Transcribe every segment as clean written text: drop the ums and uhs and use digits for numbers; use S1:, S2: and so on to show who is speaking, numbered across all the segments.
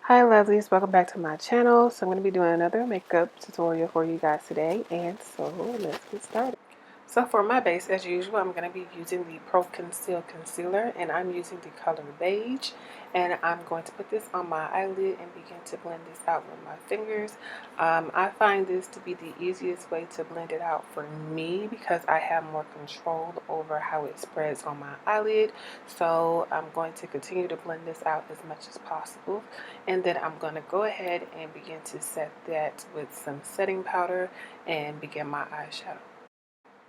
S1: Hi lovelies, welcome back to my channel. So I'm going to be doing another makeup tutorial for you guys today, and so let's get started. So for my base, as usual, I'm going to be using the Conceal concealer, and I'm using the color Beige, and I'm going to put this on my eyelid and begin to blend this out with my fingers. I find this to be the easiest way to blend it out for me because I have more control over how it spreads on my eyelid. So I'm going to continue to blend this out as much as possible, and then I'm going to go ahead and begin to set that with some setting powder and begin my eyeshadow.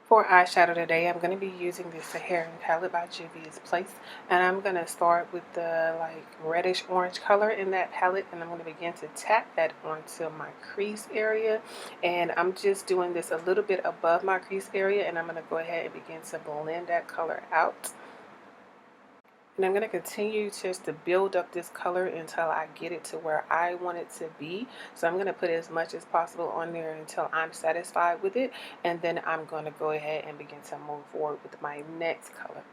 S1: For eyeshadow today, I'm going to be using the Saharan palette by Juvia's Place, and I'm going to start with the reddish orange color in that palette, and I'm going to begin to tap that onto my crease area, and I'm just doing this a little bit above my crease area, and I'm going to go ahead and begin to blend that color out. And I'm going to continue just to build up this color until I get it to where I want it to be. So I'm going to put as much as possible on there until I'm satisfied with it. And then I'm going to go ahead and begin to move forward with my next color.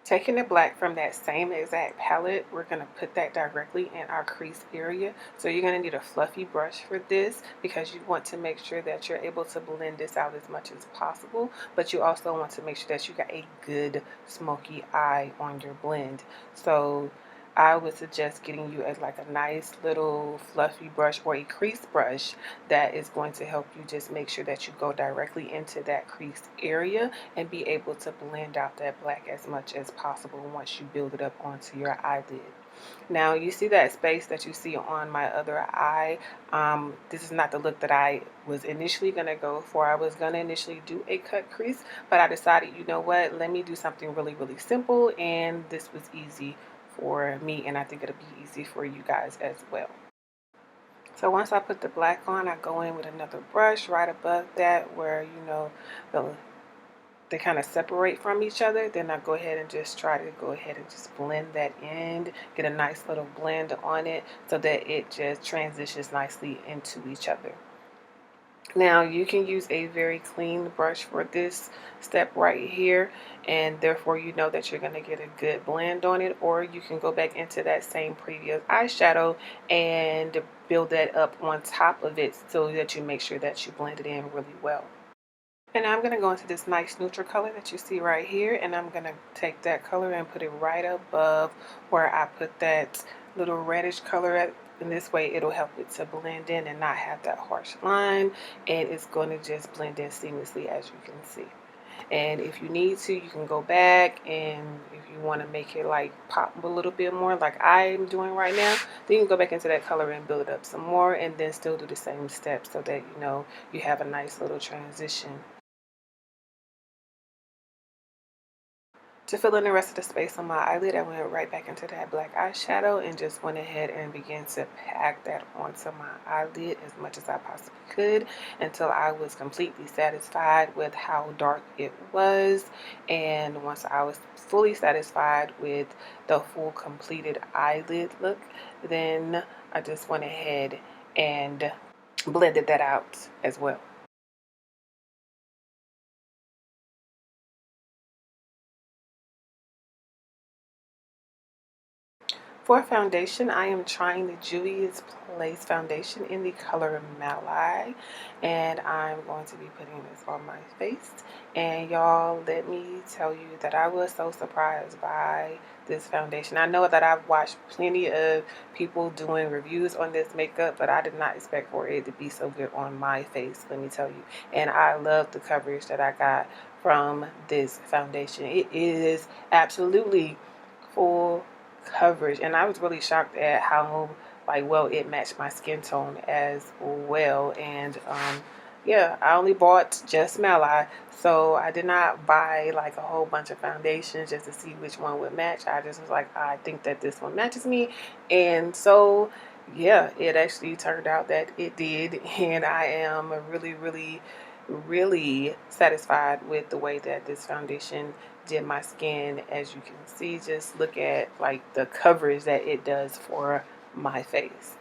S1: Taking the black from that same exact palette, we're going to put that directly in our crease area. So you're going to need a fluffy brush for this because you want to make sure that you're able to blend this out as much as possible, but you also want to make sure that you got a good smoky eye on your blend. So I would suggest getting you a nice little fluffy brush or a crease brush that is going to help you just make sure that you go directly into that crease area and be able to blend out that black as much as possible once you build it up onto your eyelid. Now you see that space that you see on my other eye. This is not the look that I was initially going to go for. I was going to initially do a cut crease, but I decided, you know what, let me do something really, really simple, and this was easy for me, and I think it'll be easy for you guys as well. So once I put the black on, I go in with another brush right above that where, they kind of separate from each other. Then I go ahead and just try to go ahead and just blend that in, get a nice little blend on it so that it just transitions nicely into each other. Now you can use a very clean brush for this step right here, and therefore you know that you're going to get a good blend on it, or you can go back into that same previous eyeshadow and build that up on top of it so that you make sure that you blend it in really well. And I'm going to go into this nice neutral color that you see right here, and I'm going to take that color and put it right above where I put that little reddish color at. In this way, it'll help it to blend in and not have that harsh line, and it's going to just blend in seamlessly, as you can see. And if you need to, you can go back, and if you want to make it pop a little bit more like I'm doing right now, then you can go back into that color and build it up some more, and then still do the same steps so that you have a nice little transition. To fill in the rest of the space on my eyelid, I went right back into that black eyeshadow and just went ahead and began to pack that onto my eyelid as much as I possibly could until I was completely satisfied with how dark it was. And once I was fully satisfied with the full completed eyelid look, then I just went ahead and blended that out as well. For foundation, I am trying the Juvia's Place foundation in the color Malai, and I'm going to be putting this on my face. And y'all, let me tell you that I was so surprised by this foundation. I know that I've watched plenty of people doing reviews on this makeup, but I did not expect for it to be so good on my face, let me tell you. And I love the coverage that I got from this foundation. It is absolutely full coverage, and I was really shocked at how well it matched my skin tone as well. And yeah, I only bought just Malai, so I did not buy a whole bunch of foundations just to see which one would match. I just was like, I think that this one matches me, and so yeah, it actually turned out that it did, and I am really, really, really satisfied with the way that this foundation did my skin. As you can see, just look at the coverage that it does for my face.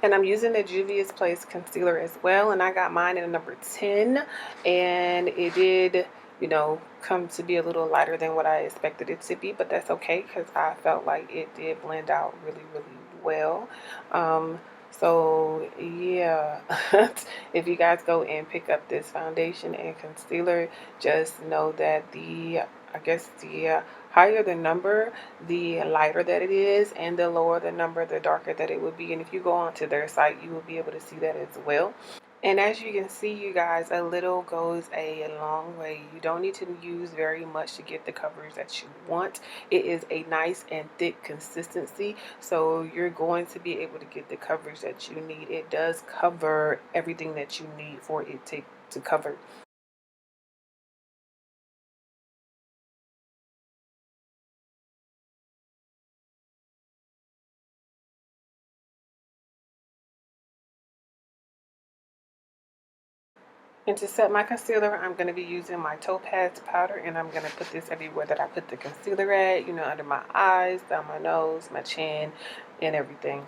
S1: And I'm using the Juvia's Place concealer as well, and I got mine in a number 10, and it did come to be a little lighter than what I expected it to be, but that's okay because I felt like it did blend out really, really well. So yeah, if you guys go and pick up this foundation and concealer, just know that I guess the higher the number, the lighter that it is, and the lower the number, the darker that it would be. And if you go onto their site, you will be able to see that as well. And as you can see, you guys, a little goes a long way. You don't need to use very much to get the coverage that you want. It is a nice and thick consistency, so you're going to be able to get the coverage that you need. It does cover everything that you need for it to cover. And to set my concealer, I'm going to be using my Topaz powder, and I'm going to put this everywhere that I put the concealer at, under my eyes, down my nose, my chin, and everything.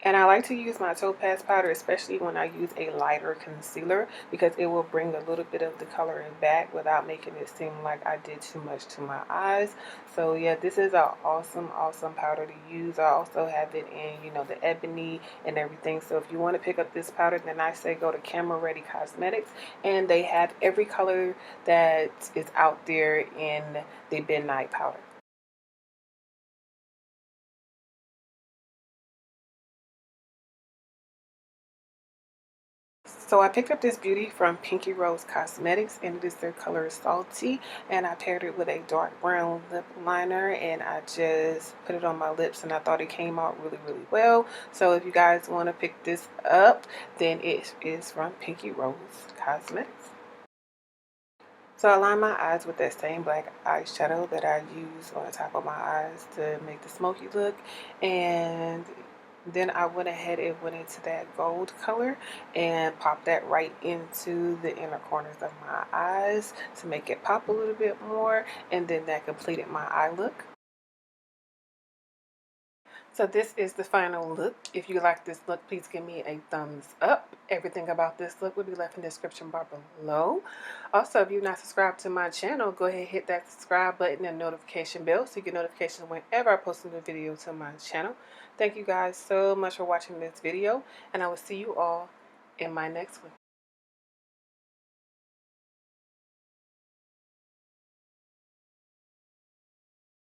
S1: And I like to use my Topaz powder, especially when I use a lighter concealer, because it will bring a little bit of the coloring back without making it seem like I did too much to my eyes. So yeah, this is an awesome, awesome powder to use. I also have it in, the ebony and everything. So if you want to pick up this powder, then I say go to Camera Ready Cosmetics, and they have every color that is out there in the midnight powder. So I picked up this beauty from Pinky Rose Cosmetics, and it is their color Saltee, and I paired it with a dark brown lip liner, and I just put it on my lips, and I thought it came out really, really well. So if you guys want to pick this up, then it is from Pinky Rose Cosmetics. So I line my eyes with that same black eyeshadow that I use on the top of my eyes to make the smoky look, and then I went ahead and went into that gold color and popped that right into the inner corners of my eyes to make it pop a little bit more, and then that completed my eye look. So this is the final look. If you like this look, please give me a thumbs up. Everything about this look will be left in the description bar below. Also, if you're not subscribed to my channel, go ahead and hit that subscribe button and notification bell so you get notifications whenever I post a new video to my channel. Thank you guys so much for watching this video, and I will see you all in my next one.